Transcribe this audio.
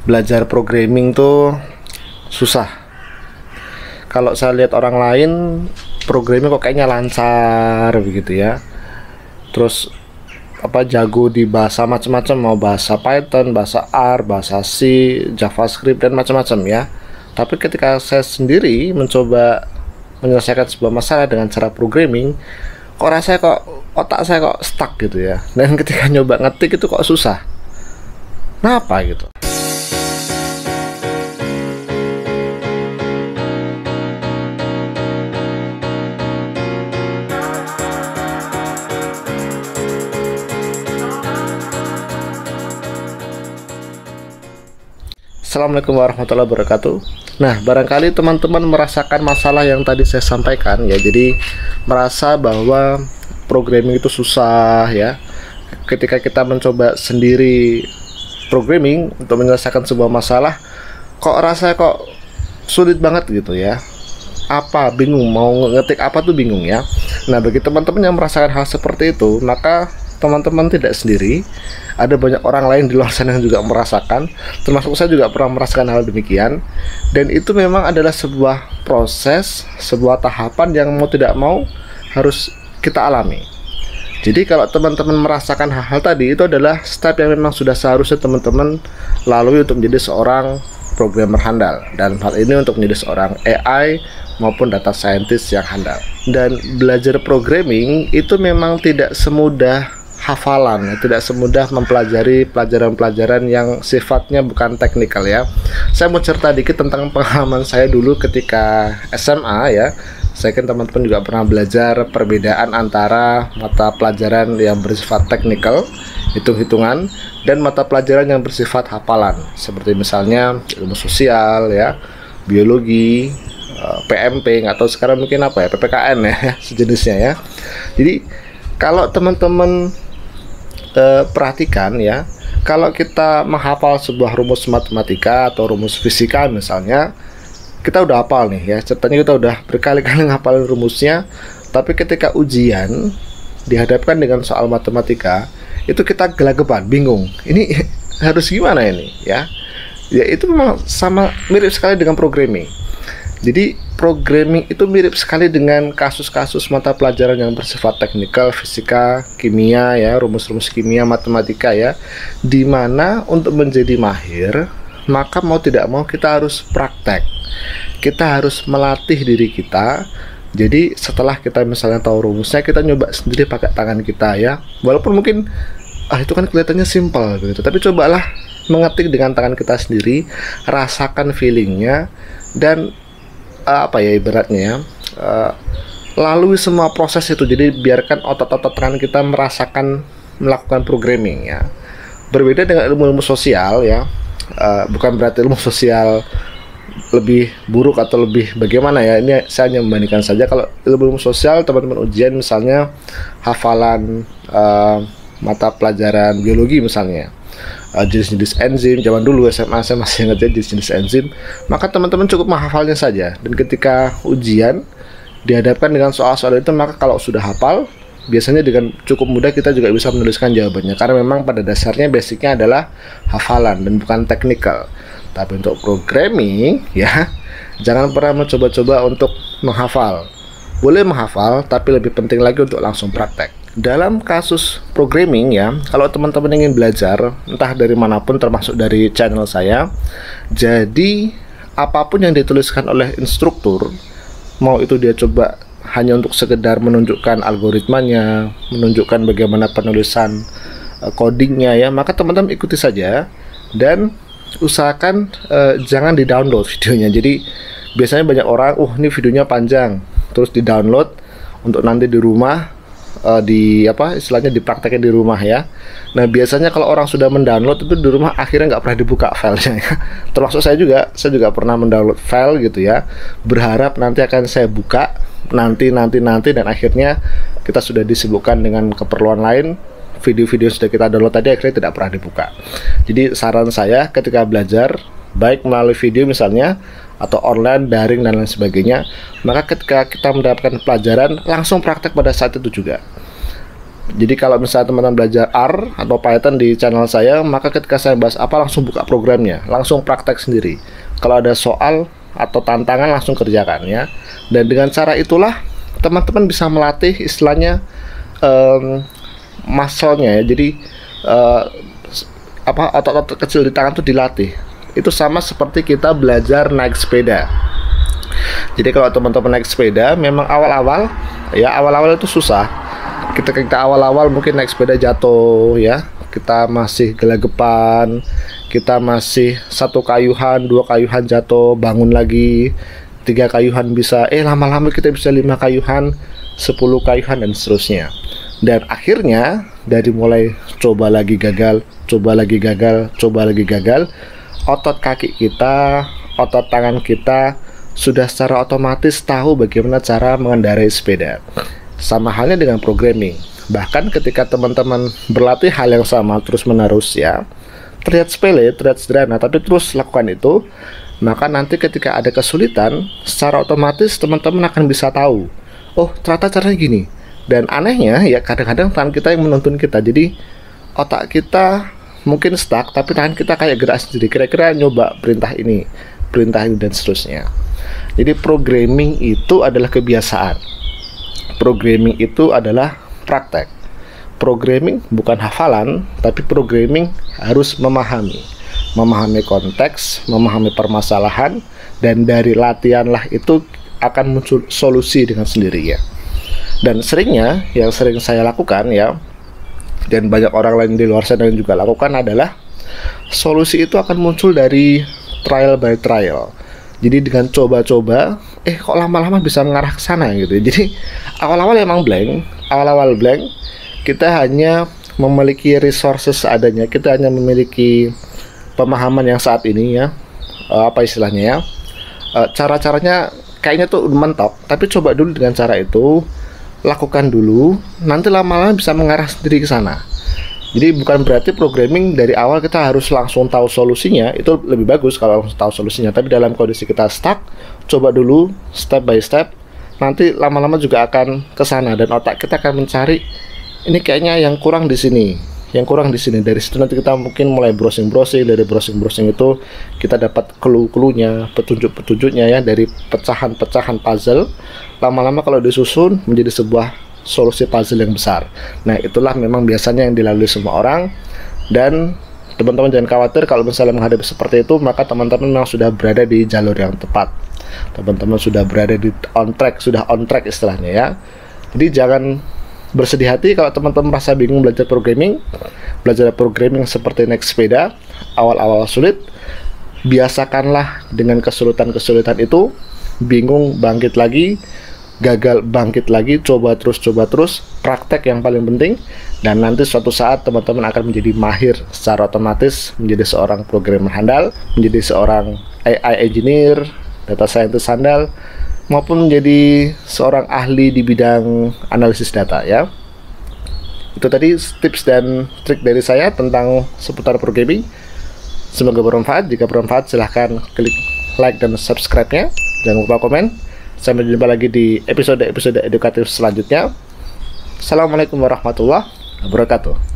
belajar programming tuh susah. Kalau saya lihat orang lain programming kok kayaknya lancar begitu ya. Terus jago di bahasa macam-macam, mau bahasa Python, bahasa R, bahasa C, JavaScript dan macam-macam ya. Tapi ketika saya sendiri mencoba menyelesaikan sebuah masalah dengan cara programming, otak saya kok stuck gitu ya. Dan ketika nyoba ngetik itu kok susah. Kenapa gitu? Assalamualaikum warahmatullahi wabarakatuh. Nah, barangkali teman-teman merasakan masalah yang tadi saya sampaikan ya. Jadi merasa bahwa programming itu susah ya. Ketika kita mencoba sendiri programming untuk menyelesaikan sebuah masalah, kok sulit banget gitu ya. Bingung mau ngetik apa tuh bingung ya. Nah, bagi teman-teman yang merasakan hal seperti itu, maka teman-teman tidak sendiri. Ada banyak orang lain di luar sana yang juga merasakan, termasuk saya juga pernah merasakan hal demikian. Dan itu memang adalah sebuah proses, sebuah tahapan yang mau tidak mau harus kita alami. Jadi kalau teman-teman merasakan hal-hal tadi, itu adalah step yang memang sudah seharusnya teman-teman lalui untuk menjadi seorang programmer handal. Dan hal ini untuk menjadi seorang AI maupun data scientist yang handal. Dan belajar programming itu memang tidak semudah hafalan, tidak semudah mempelajari pelajaran-pelajaran yang sifatnya bukan teknikal ya. Saya mau cerita dikit tentang pengalaman saya dulu ketika SMA ya. Saya kan teman-teman juga pernah belajar perbedaan antara mata pelajaran yang bersifat teknikal, hitung-hitungan, dan mata pelajaran yang bersifat hafalan, seperti misalnya ilmu sosial ya, biologi, PMP, atau sekarang mungkin PPKN ya, sejenisnya ya. Jadi kalau teman-teman perhatikan ya, kalau kita menghafal sebuah rumus matematika atau rumus fisika misalnya, kita udah hafal nih ya, ceritanya kita udah berkali-kali ngapalin rumusnya, tapi ketika ujian dihadapkan dengan soal matematika, itu kita gelagapan, bingung, ini harus gimana ini ya. Ya itu memang sama, mirip sekali dengan programming. Jadi programming itu mirip sekali dengan kasus-kasus mata pelajaran yang bersifat teknikal, fisika, kimia ya, rumus-rumus kimia, matematika ya, dimana untuk menjadi mahir, maka mau tidak mau kita harus praktek, kita harus melatih diri kita. Jadi setelah kita misalnya tahu rumusnya, kita nyoba sendiri pakai tangan kita ya, walaupun mungkin itu kan kelihatannya simpel gitu, tapi cobalah mengetik dengan tangan kita sendiri, rasakan feelingnya, dan ibaratnya lalui semua proses itu. Jadi biarkan otot-otot tangan kita merasakan melakukan programming ya. Berbeda dengan ilmu-ilmu sosial ya, bukan berarti ilmu sosial lebih buruk atau lebih bagaimana ya. Ini saya hanya membandingkan saja. Kalau ilmu sosial, teman-teman ujian misalnya hafalan mata pelajaran biologi misalnya, jenis-jenis enzim, zaman dulu SMA saya masih ingat ya jenis-jenis enzim, maka teman-teman cukup menghafalnya saja. Dan ketika ujian dihadapkan dengan soal-soal itu, maka kalau sudah hafal, biasanya dengan cukup mudah kita juga bisa menuliskan jawabannya, karena memang pada dasarnya basicnya adalah hafalan dan bukan teknikal. Tapi untuk programming ya, jangan pernah mencoba-coba untuk menghafal. Boleh menghafal, tapi lebih penting lagi untuk langsung praktek. Dalam kasus programming ya, kalau teman-teman ingin belajar entah dari manapun, termasuk dari channel saya, jadi apapun yang dituliskan oleh instruktur, mau itu dia coba hanya untuk sekedar menunjukkan algoritmanya, menunjukkan bagaimana penulisan codingnya ya, maka teman-teman ikuti saja dan usahakan jangan di-download videonya. Jadi biasanya banyak orang, ini videonya panjang, terus di-download untuk nanti di rumah istilahnya dipraktekkan di rumah ya. Nah biasanya kalau orang sudah mendownload itu di rumah, akhirnya nggak pernah dibuka filenya ya. Termasuk saya juga pernah mendownload file gitu ya, berharap nanti akan saya buka nanti, dan akhirnya kita sudah disibukkan dengan keperluan lain, video-video sudah kita download tadi akhirnya tidak pernah dibuka. Jadi saran saya ketika belajar, baik melalui video misalnya atau online, daring dan lain sebagainya, maka ketika kita mendapatkan pelajaran, langsung praktek pada saat itu juga. Jadi kalau misalnya teman-teman belajar R atau Python di channel saya, maka ketika saya bahas apa langsung buka programnya, langsung praktek sendiri. Kalau ada soal atau tantangan langsung kerjakan ya. Dan dengan cara itulah teman-teman bisa melatih istilahnya muscle-nya ya. Jadi otot-otot kecil di tangan itu dilatih. Itu sama seperti kita belajar naik sepeda. Jadi kalau teman-teman naik sepeda, memang awal-awal itu susah. Kita awal-awal mungkin naik sepeda jatuh ya, kita masih gelagapan, kita masih 1 kayuhan, 2 kayuhan jatuh, bangun lagi, 3 kayuhan bisa, lama-lama kita bisa 5 kayuhan, 10 kayuhan dan seterusnya. Dan akhirnya dari mulai coba lagi gagal, coba lagi gagal, coba lagi gagal, otot kaki kita, otot tangan kita sudah secara otomatis tahu bagaimana cara mengendarai sepeda. Sama halnya dengan programming. Bahkan ketika teman-teman berlatih hal yang sama terus-menerus ya, terlihat sepele, terlihat sederhana, tapi terus lakukan itu, maka nanti ketika ada kesulitan, secara otomatis teman-teman akan bisa tahu, oh ternyata caranya gini. Dan anehnya ya, kadang-kadang tangan kita yang menuntun kita. Jadi otak kita mungkin stuck, tapi tangan kita kayak gerak sendiri, kira-kira nyoba perintah ini dan seterusnya. Jadi programming itu adalah kebiasaan. Programming itu adalah praktek. Programming bukan hafalan, tapi programming harus memahami konteks, memahami permasalahan, dan dari latihanlah itu akan muncul solusi dengan sendirinya. Dan seringnya, yang sering saya lakukan ya, dan banyak orang lain di luar sana yang juga lakukan adalah solusi itu akan muncul dari trial by trial. Jadi dengan coba-coba, kok lama-lama bisa mengarah ke sana gitu. Jadi awal-awal emang blank, kita hanya memiliki resources seadanya, kita hanya memiliki pemahaman yang saat ini ya, apa istilahnya ya, cara-caranya kayaknya tuh mentok, tapi coba dulu dengan cara itu, lakukan dulu, nanti lama-lama bisa mengarah sendiri ke sana. Jadi bukan berarti programming dari awal kita harus langsung tahu solusinya, itu lebih bagus kalau langsung tahu solusinya. Tapi dalam kondisi kita stuck, coba dulu step by step, nanti lama-lama juga akan ke sana dan otak kita akan mencari ini kayaknya yang kurang di sini, Dari situ nanti kita mungkin mulai browsing, dari browsing itu kita dapat clue-nya, petunjuk-petunjuknya ya, dari pecahan-pecahan puzzle. Lama-lama kalau disusun menjadi sebuah solusi puzzle yang besar. Nah, itulah memang biasanya yang dilalui semua orang. Dan teman-teman jangan khawatir kalau misalnya menghadapi seperti itu, maka teman-teman memang sudah berada di jalur yang tepat. Teman-teman sudah berada di on track istilahnya ya. Jadi jangan bersedih hati kalau teman-teman merasa bingung belajar programming seperti naik sepeda, awal-awal sulit. Biasakanlah dengan kesulitan-kesulitan itu, bingung bangkit lagi, gagal bangkit lagi, coba terus, praktek yang paling penting, dan nanti suatu saat teman-teman akan menjadi mahir secara otomatis, menjadi seorang programmer handal, menjadi seorang AI engineer, data scientist handal, maupun menjadi seorang ahli di bidang analisis data ya. Itu tadi tips dan trik dari saya tentang seputar programming. Semoga bermanfaat. Jika bermanfaat silahkan klik like dan subscribe-nya, jangan lupa komen. Sampai jumpa lagi di episode edukatif selanjutnya. Assalamualaikum warahmatullahi wabarakatuh.